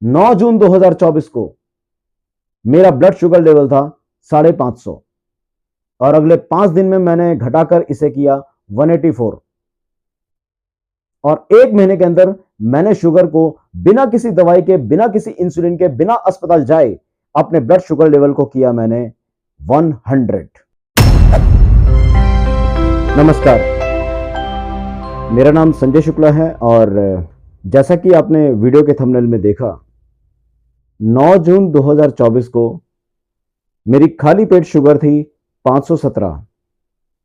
9 जून 2024 को मेरा blood sugar level था 550 और अगले 5 दिन में मैंने घटाकर इसे किया 184 और 1 महीने के अंदर मैंने शुगर को बिना किसी दवाई के, बिना किसी इंसुलिन के, बिना अस्पताल जाए अपने ब्लड शुगर लेवल को किया मैंने 100। नमस्कार, मेरा नाम संजय शुक्ला है और जैसा कि आपने वीडियो के थंबनेल में देखा, 9 जून 2024 को मेरी खाली पेट शुगर थी 517।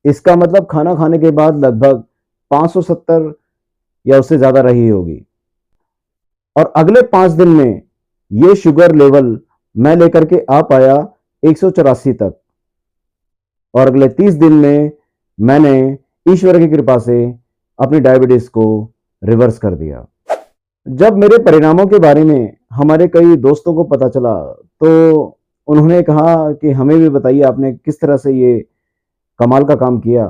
इसका मतलब खाना खाने के बाद लगभग 570 या उससे ज़्यादा रही होगी। और अगले 5 दिन में ये शुगर लेवल मैं लेकर के आ पाया 184 तक और अगले 30 दिन में मैंने ईश्वर की कृपा से अपनी डायबिटीज को रिवर्स कर दिया। जब मेरे परिणामों के बारे में हमारे कई दोस्तों को पता चला तो उन्होंने कहा कि हमें भी बताइए आपने किस तरह से ये कमाल का काम किया।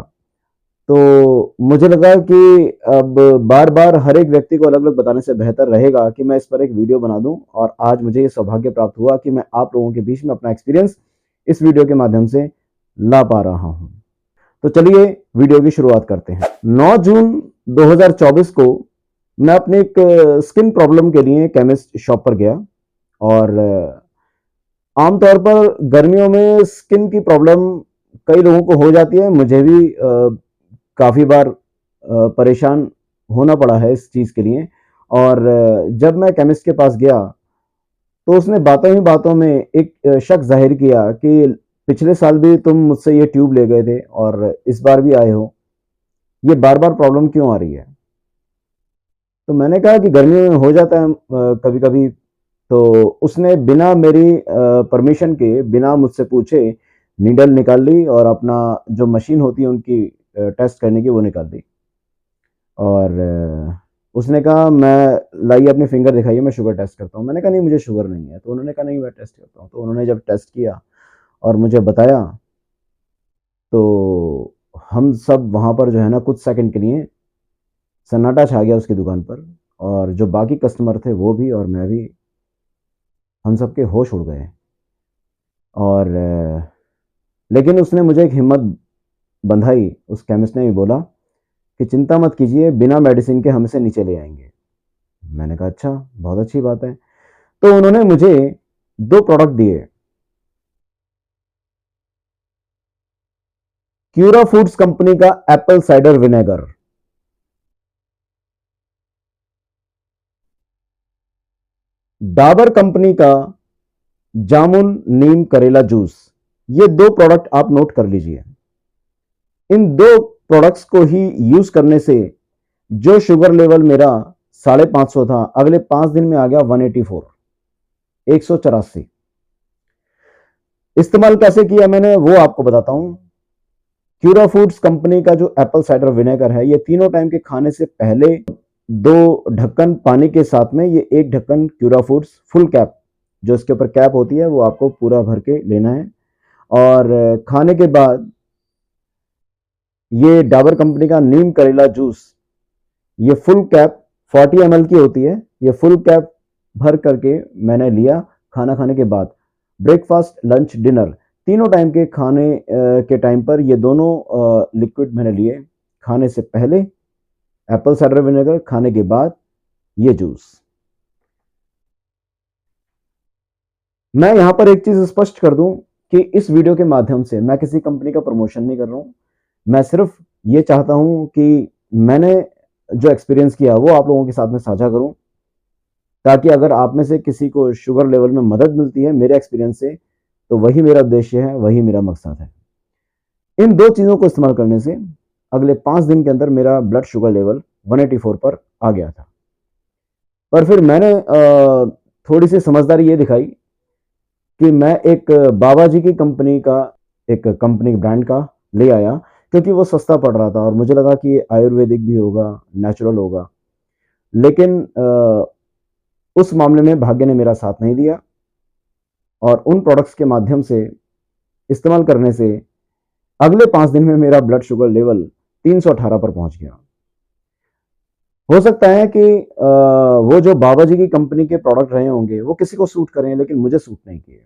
तो मुझे लगा कि अब बार बार हर एक व्यक्ति को अलग अलग बताने से बेहतर रहेगा कि मैं इस पर एक वीडियो बना दूं और आज मुझे ये सौभाग्य प्राप्त हुआ कि मैं आप लोगों के बीच में अपना एक्सपीरियंस इस वीडियो के माध्यम से ला पा रहा हूं। तो चलिए वीडियो की शुरुआत करते हैं। 9 जून 2024 को मैं अपने एक स्किन प्रॉब्लम के लिए केमिस्ट शॉप पर गया और आमतौर पर गर्मियों में स्किन की प्रॉब्लम कई लोगों को हो जाती है। मुझे भी काफ़ी बार परेशान होना पड़ा है इस चीज़ के लिए। और जब मैं केमिस्ट के पास गया तो उसने बातों ही बातों में एक शक जाहिर किया कि पिछले साल भी तुम मुझसे ये ट्यूब ले गए थे और इस बार भी आए हो, ये बार बार प्रॉब्लम क्यों आ रही है? तो मैंने कहा कि गर्मियों में हो जाता है कभी कभी। तो उसने बिना मेरी परमिशन के, बिना मुझसे पूछे नीडल निकाल ली और अपना जो मशीन होती है उनकी टेस्ट करने की वो निकाल दी। और उसने कहा मैं लाइए अपने फिंगर दिखाइए, मैं शुगर टेस्ट करता हूँ। मैंने कहा नहीं मुझे शुगर नहीं है। तो उन्होंने कहा नहीं मैं टेस्ट करता हूँ। तो उन्होंने जब टेस्ट किया और मुझे बताया तो हम सब वहाँ पर जो है ना कुछ सेकंड के लिए सन्नाटा छा गया उसकी दुकान पर। और जो बाकी कस्टमर थे वो भी और मैं भी, हम सबके होश उड़ गए। और लेकिन उसने मुझे एक हिम्मत बंधाई, उस केमिस्ट ने भी बोला कि चिंता मत कीजिए, बिना मेडिसिन के हम इसे नीचे ले आएंगे। मैंने कहा अच्छा, बहुत अच्छी बात है। तो उन्होंने मुझे 2 प्रोडक्ट दिए। क्यूरा फूड्स कंपनी का Apple cider vinegar, Dabur company का जामुन नीम करेला जूस। ये 2 प्रोडक्ट आप नोट कर लीजिए। इन 2 प्रोडक्ट्स को ही यूज करने से जो शुगर लेवल मेरा 550 था, अगले 5 दिन में आ गया 184, 184। इस्तेमाल कैसे किया मैंने वो आपको बताता हूं। क्यूरा फूड्स कंपनी का जो एप्पल साइडर विनेगर है, ये तीनों टाइम के खाने से पहले 2 ढक्कन पानी के साथ में ये 1 ढक्कन क्यूरा फूड्स फुल कैप, जो इसके ऊपर कैप होती है वो आपको पूरा भर के लेना है। और खाने के बाद ये डाबर कंपनी का नीम करेला जूस, ये फुल कैप 40 ml की होती है, ये फुल कैप भर करके मैंने लिया खाना खाने के बाद। ब्रेकफास्ट, लंच, डिनर, तीनों टाइम के खाने के टाइम पर ये दोनों लिक्विड मैंने लिए। खाने से पहले एप्पल साइडर विनेगर, खाने के बाद ये जूस। मैं यहां पर एक चीज स्पष्ट कर दूं कि इस वीडियो के माध्यम से मैं किसी कंपनी का प्रमोशन नहीं कर रहा हूं। मैं सिर्फ ये चाहता हूं कि मैंने जो एक्सपीरियंस किया वो आप लोगों के साथ में साझा करूं, ताकि अगर आप में से किसी को शुगर लेवल में मदद मिलती है मेरे एक्सपीरियंस से, तो वही मेरा उद्देश्य है, वही मेरा मकसद है। इन 2 चीज़ों को इस्तेमाल करने से अगले 5 दिन के अंदर मेरा ब्लड शुगर लेवल 184 पर आ गया था। पर फिर मैंने थोड़ी सी समझदारी ये दिखाई कि मैं एक बाबा जी की कंपनी का, एक कंपनी ब्रांड का ले आया, क्योंकि वो सस्ता पड़ रहा था और मुझे लगा कि आयुर्वेदिक भी होगा, नेचुरल होगा। लेकिन उस मामले में भाग्य ने मेरा साथ नहीं दिया और उन प्रोडक्ट्स के माध्यम से इस्तेमाल करने से अगले 5 दिन में मेरा ब्लड शुगर लेवल 318 पर पहुंच गया। हो सकता है कि वो जो बाबा जी की कंपनी के प्रोडक्ट रहे होंगे वो किसी को सूट करें, लेकिन मुझे सूट नहीं किए।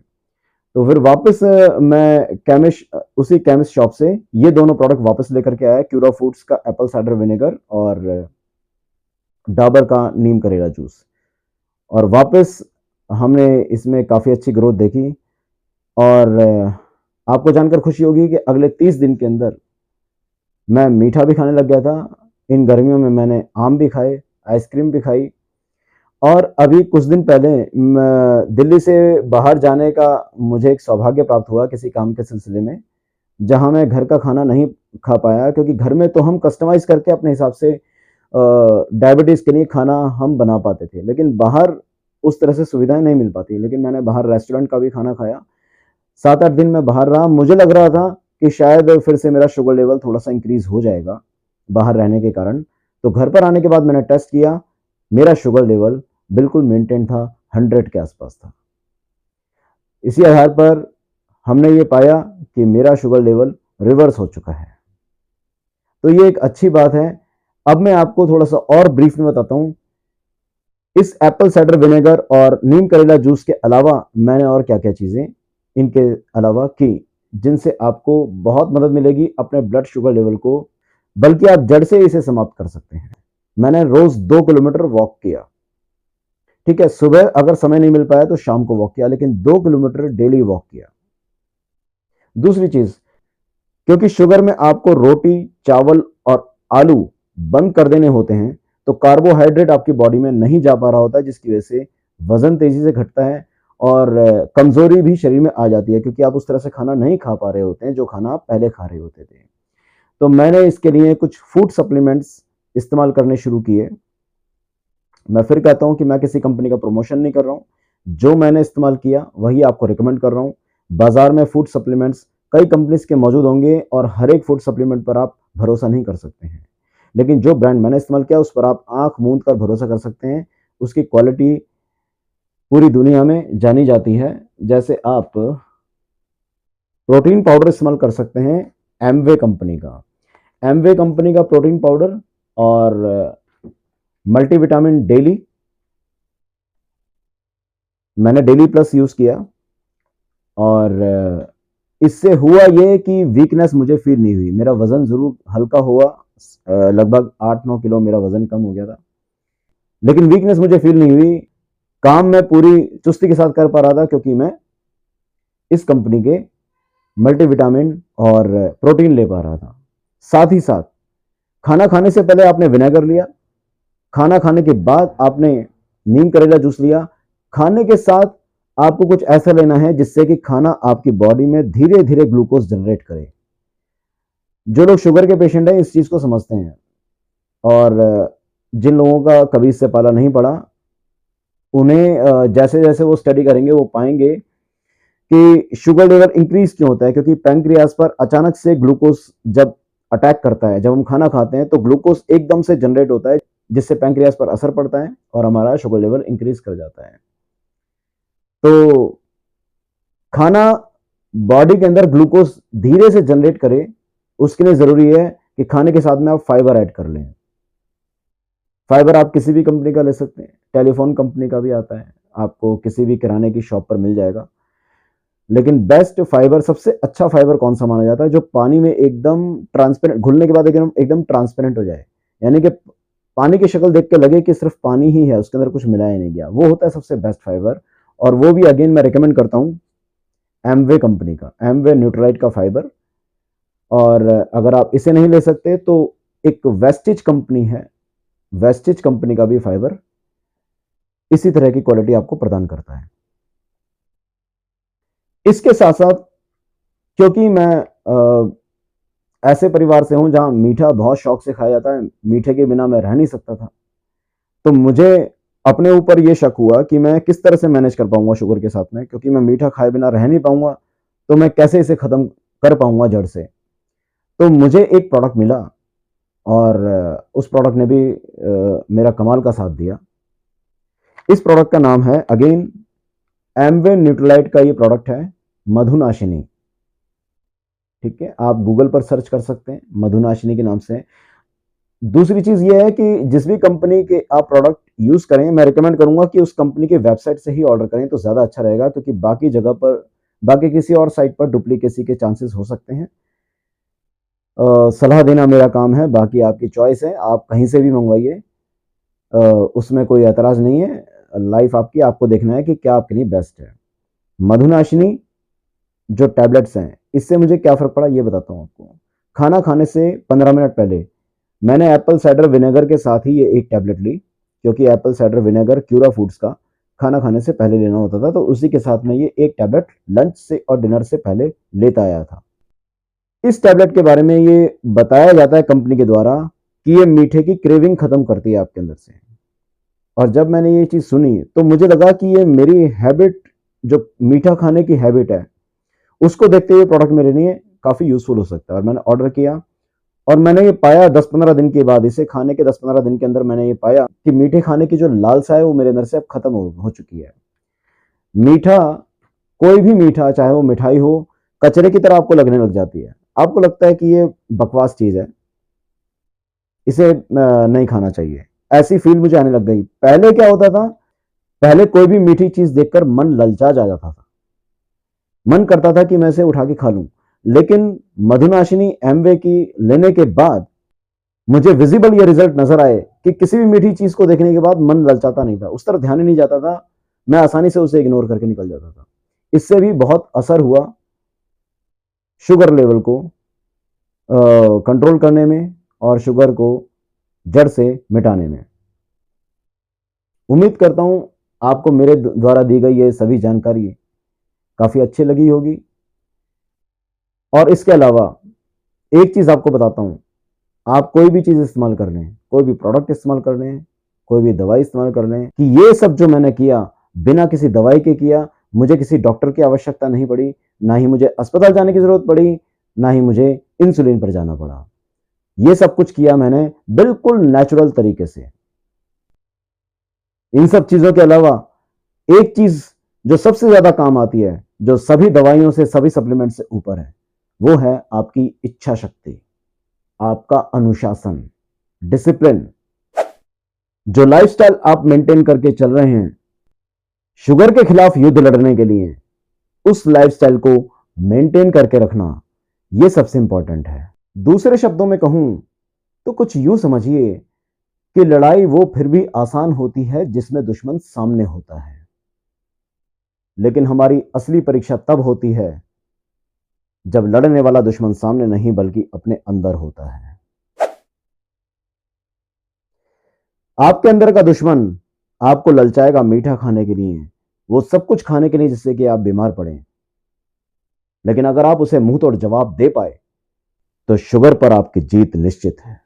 तो फिर वापस मैं उसी केमिस्ट शॉप से ये दोनों प्रोडक्ट वापस लेकर के आया, क्यूरा फूड्स का एप्पल साइडर विनेगर और डाबर का नीम करेला जूस। और वापस हमने इसमें काफ़ी अच्छी ग्रोथ देखी। और आपको जानकर खुशी होगी कि अगले 30 दिन के अंदर मैं मीठा भी खाने लग गया था। इन गर्मियों में मैंने आम भी खाए, आइसक्रीम भी खाई। और अभी कुछ दिन पहले दिल्ली से बाहर जाने का मुझे एक सौभाग्य प्राप्त हुआ किसी काम के सिलसिले में, जहाँ मैं घर का खाना नहीं खा पाया, क्योंकि घर में तो हम कस्टमाइज़ करके अपने हिसाब से डायबिटीज़ के लिए खाना हम बना पाते थे, लेकिन बाहर उस तरह से सुविधाएँ नहीं मिल पाती। लेकिन मैंने बाहर रेस्टोरेंट का भी खाना खाया। 7-8 दिन मैं बाहर रहा, मुझे लग रहा था कि शायद फिर से मेरा शुगर लेवल थोड़ा-सा इंक्रीज़ हो जाएगा, बाहर रहने के कारण। तो घर पर आने के बाद मैंने टेस्ट किया, मेरा शुगर लेवल बिल्कुल मेंटेन था, 100 के आस-पास था। इसी आधार पर हमने ये पाया कि मेरा शुगर लेवल रिवर्स हो चुका है। तो ये एक अच्छी बात है। अब मैं आपको थोड़ा-सा और ब्रीफ में बताता हूँ, इस एप्पल साइडर विनेगर और नीम करेला जूस के अलावा मैंने और क्या-क्या चीज़ें इनके अलावा की, जिनसे आपको बहुत मदद मिलेगी अपने ब्लड शुगर लेवल को, बल्कि आप जड़ से इसे समाप्त कर सकते हैं। मैंने रोज़ 2 किलोमीटर वॉक किया, ठीक है? सुबह अगर समय नहीं मिल पाया तो शाम को वॉक किया, लेकिन 2 किलोमीटर डेली वॉक किया। दूसरी चीज़, क्योंकि शुगर में आपको रोटी, चावल और आलू बंद कर देने होते हैं, तो कार्बोहाइड्रेट आपकी बॉडी में नहीं जा पा रहा होता है, जिसकी वजह से वज़न तेज़ी से घटता है और कमज़ोरी भी शरीर में आ जाती है, क्योंकि आप उस तरह से खाना नहीं खा पा रहे होते हैं, जो खाना आप पहले खा रहे होते थे। तो मैंने इसके लिए कुछ फूड सप्लीमेंट्स इस्तेमाल करने शुरू किए। मैं फिर कहता हूँ कि मैं किसी कंपनी का प्रमोशन नहीं कर रहा हूँ। जो मैंने इस्तेमाल किया, वही आपको रिकमेंड कर रहा हूँ। बाज़ार में फूड सप्लीमेंट्स कई कंपनीज़ के मौजूद होंगे और हर एक फूड सप्लीमेंट पर आप भरोसा नहीं कर सकते हैं। लेकिन जो ब्रांड मैंने इस्तेमाल किया, उस पर आप आँख मूंद कर भरोसा कर सकते हैं। उसकी क्वालिटी पूरी दुनिया में जानी जाती है। जैसे आप प्रोटीन पाउडर इस्तेमाल कर सकते हैं एमवे कंपनी का। एमवे कंपनी का प्रोटीन पाउडर और मल्टीविटामिन डेली, मैंने डेली प्लस यूज़ किया और इससे हुआ ये कि वीकनेस मुझे फ़ील नहीं हुई। मेरा वज़न ज़रूर हल्का हुआ, लगभग 8-9 किलो मेरा वज़न कम हो गया था, लेकिन वीकनेस मुझे फ़ील नहीं हुई। काम मैं पूरी चुस्ती के साथ कर पा रहा था, क्योंकि मैं इस कंपनी के मल्टीविटामिन और प्रोटीन ले पा रहा था। साथ ही साथ खाना खाने से पहले आपने विनेगर लिया, खाना खाने के बाद आपने नीम करेला जूस लिया। खाने के साथ आपको कुछ ऐसा लेना है जिससे कि खाना आपकी बॉडी में धीरे-धीरे ग्लूकोज़ जनरेट करे। जो लोग शुगर के पेशेंट हैं, इस चीज़ को समझते हैं, और जिन लोगों का कभी इससे पाला नहीं पड़ा, उन्हें जैसे-जैसे वो स्टडी करेंगे, वो पाएँगे कि शुगर लेवल इंक्रीज़ क्यों होता है, क्योंकि पैंक्रियाज़ पर अचानक से ग्लूकोज़ जब अटैक करता है, जब हम खाना खाते हैं, तो ग्लूकोज़ एकदम से जनरेट होता है, जिससे पैंक्रियाज़ पर असर पड़ता है और हमारा शुगर लेवल इंक्रीज़ कर जाता है। तो खाना बॉडी के अंदर ग्लूकोज़ धीरे से जनरेट करे, उसके लिए ज़रूरी है कि खाने के साथ में आप फाइबर ऐड कर लें। फाइबर आप किसी भी कंपनी का ले सकते हैं, टेलीफ़ोन कंपनी का भी आता है, आपको किसी भी किराने की शॉप पर मिल जाएगा। लेकिन बेस्ट फाइबर, सबसे अच्छा फाइबर कौन-सा माना जाता है? जो पानी में एकदम ट्रांसपेरेंट, घुलने के बाद एकदम एकदम ट्रांसपेरेंट हो जाए। यानी कि पानी की शक्ल देख के लगे कि सिर्फ़ पानी ही है, उसके अंदर कुछ मिलाया नहीं गया। वो होता है सबसे बेस्ट फाइबर, और वो भी अगेन मैं रिकमेंड करता हूँ एमवे कंपनी का, एमवे न्यूट्रालाइट का फाइबर। और अगर आप इसे नहीं ले सकते तो एक वेस्टिज कंपनी है, वेस्टिज कंपनी का भी फाइबर इसी तरह की क्वालिटी आपको प्रदान करता है। इसके साथ-साथ, क्योंकि मैं ऐसे परिवार से हूँ जहाँ मीठा बहुत शौक से खाया जाता है, मीठे के बिना मैं रह नहीं सकता था। तो मुझे अपने ऊपर ये शक हुआ कि मैं किस तरह से मैनेज कर पाऊँगा शुगर के साथ में, क्योंकि मैं मीठा खाए बिना रह नहीं पाऊँगा, तो मैं कैसे इसे ख़त्म कर पाऊँगा जड़ से। तो मुझे एक प्रोडक्ट मिला और उस प्रोडक्ट ने भी मेरा कमाल का साथ दिया। इस प्रोडक्ट का नाम है अगेन एमवे न्यूट्रालाइट का ये प्रोडक्ट है, मधुनाशिनी। ठीक है, आप गूगल पर सर्च कर सकते हैं, मधुनाशिनी के नाम से। दूसरी चीज़ ये है कि जिस भी कंपनी के आप प्रोडक्ट यूज़ करें, मैं रिकमेंड करूँगा कि उस कंपनी के वेबसाइट से ही ऑर्डर करें तो ज़्यादा अच्छा रहेगा, क्योंकि बाकी जगह पर, बाकी किसी और साइट पर डुप्लीकेसी के चांसेस हो सकते हैं। सलाह देना मेरा काम है, बाकी आपकी चॉइस है, आप कहीं से भी मंगवाइए, उसमें कोई एतराज़ नहीं है। लाइफ आपकी, आपको देखना है कि क्या आपके लिए बेस्ट है। मधुनाशिनी जो टैबलेट्स हैं, इससे मुझे क्या फ़र्क पड़ा ये बताता हूँ आपको। खाना खाने से 15 मिनट पहले मैंने एप्पल साइडर विनेगर के साथ ही ये एक टैबलेट ली, क्योंकि एप्पल साइडर विनेगर क्यूरा फूड्स का खाना खाने से पहले लेना होता था, तो उसी के साथ में ये एक टैबलेट लंच से और डिनर से पहले लेता आया था। इस टैबलेट के बारे में ये बताया जाता है कंपनी के द्वारा कि ये मीठे की क्रेविंग खत्म करती है आपके अंदर से। और जब मैंने ये चीज़ सुनी तो मुझे लगा कि ये मेरी हैबिट, जो मीठा खाने की हैबिट है, उसको देखते हुए प्रोडक्ट मेरे लिए काफ़ी यूज़फुल हो सकता है। और मैंने ऑर्डर किया और मैंने ये पाया 10-15 दिन के बाद, इसे खाने के 10-15 दिन के अंदर मैंने ये पाया कि मीठे खाने की जो लालसा है वो मेरे अंदर से अब खत्म हो चुकी है। मीठा, कोई भी मीठा, चाहे वो मिठाई हो, कचरे की तरह आपको लगने लग जाती है। आपको लगता है कि ये बकवास चीज़ है, इसे नहीं खाना चाहिए, ऐसी फील मुझे आने लग गई। पहले क्या होता था, पहले कोई भी मीठी चीज़ देखकर मन ललचा जाता था, मन करता था कि मैं इसे उठा के खा लूं। लेकिन मधुनाशिनी एमवे की लेने के बाद मुझे विजिबल ये रिजल्ट नजर आए कि किसी भी मीठी चीज को देखने के बाद मन ललचाता नहीं था, उस तरफ ध्यान ही नहीं जाता था, मैं आसानी से उसे इग्नोर करके निकल जाता था। इससे भी बहुत असर हुआ शुगर लेवल को कंट्रोल करने में और शुगर को जड़ से मिटाने में। उम्मीद करता हूं आपको मेरे द्वारा दी गई ये सभी जानकारी काफ़ी अच्छी लगी होगी। और इसके अलावा एक चीज़ आपको बताता हूँ, आप कोई भी चीज़ इस्तेमाल कर लें, कोई भी प्रोडक्ट इस्तेमाल कर लें, कोई भी दवाई इस्तेमाल कर लें, कि ये सब जो मैंने किया बिना किसी दवाई के किया, मुझे किसी डॉक्टर की आवश्यकता नहीं पड़ी, ना ही मुझे अस्पताल जाने की ज़रूरत पड़ी, ना ही मुझे इंसुलिन पर जाना पड़ा। ये सब कुछ किया मैंने बिल्कुल नेचुरल तरीके से। इन सब चीज़ों के अलावा एक चीज़ जो सबसे ज़्यादा काम आती है, जो सभी दवाइयों से, सभी सप्लीमेंट से ऊपर है, वो है आपकी इच्छा शक्ति, आपका अनुशासन, डिसिप्लिन। जो लाइफस्टाइल आप मेंटेन करके चल रहे हैं शुगर के खिलाफ युद्ध लड़ने के लिए, उस लाइफस्टाइल को मेंटेन करके रखना, यह सबसे इंपॉर्टेंट है। दूसरे शब्दों में कहूं तो कुछ यूं समझिए कि लड़ाई वो फिर भी आसान होती है जिसमें दुश्मन सामने होता है, लेकिन हमारी असली परीक्षा तब होती है जब लड़ने वाला दुश्मन सामने नहीं बल्कि अपने अंदर होता है। आपके अंदर का दुश्मन आपको ललचाएगा मीठा खाने के लिए, वो सब कुछ खाने के लिए जिससे कि आप बीमार पड़े। लेकिन अगर आप उसे मुंह तोड़ जवाब दे पाए तो शुगर पर आपकी जीत निश्चित है।